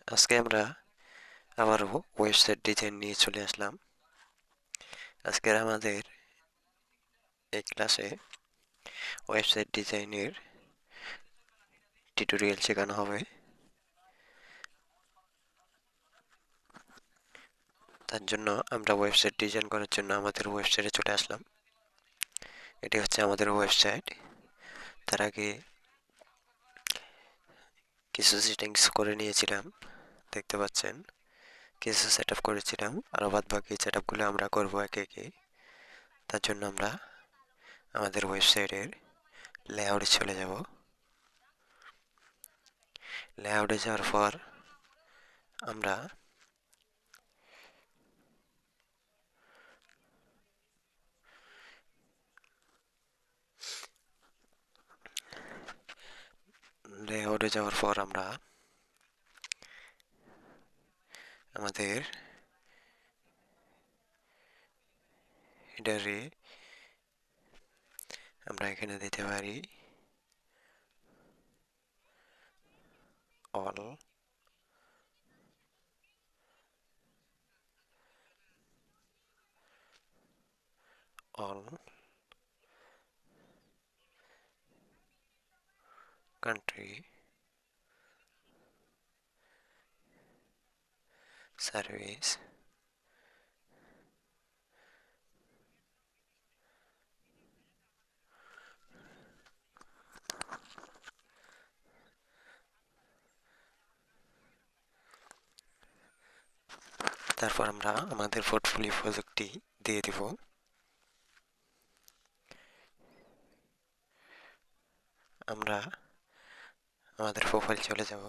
আজকে আমরা আবারও ওয়েবসাইট ডিজাইন নিয়ে চলে আসলাম। আজকের আমাদের এই ক্লাসে ওয়েবসাইট ডিজাইনের টিউটোরিয়াল শেখানো হবে। তার জন্য আমরা ওয়েবসাইট ডিজাইন করার জন্য আমাদের ওয়েবসাইটে চলে আসলাম। এটি হচ্ছে আমাদের ওয়েবসাইট। তার আগে কিছু সেটিংস করে নিয়েছিলাম, দেখতে পাচ্ছেন। কিছু সেট আপ করেছিলাম, আর বাদ বাকি সেট আপগুলো আমরা করবো একে একে। তার জন্য আমরা আমাদের ওয়েবসাইটের লেআউটে চলে যাব। লেআউটে যাওয়ার পর আমরা লেআউটে যাওয়ার পর আমরা আমাদের হেডারে আমরা এখানে দিতে পারি অল অল কান্ট্রি সার্ভিস তারপর আমরা আমাদের পোর্টফোলিও প্রজেক্টটি দিয়ে দিব। আমরা আমাদের প্রোফাইল চলে যাব।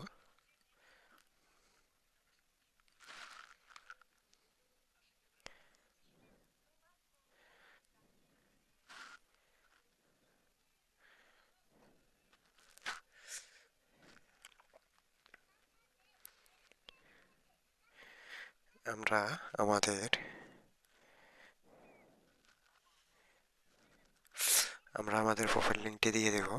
আমরা আমাদের প্রোফাইল লিঙ্কটি দিয়ে দেব।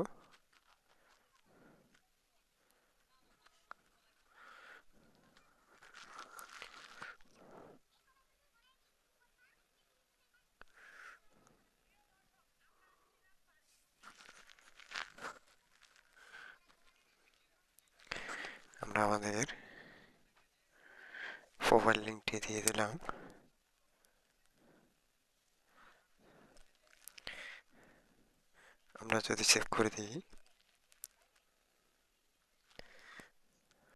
আমরা আমাদের প্রোফাইল লিঙ্কটি দিয়ে দিলাম। আমরা যদি সেভ করে দিই,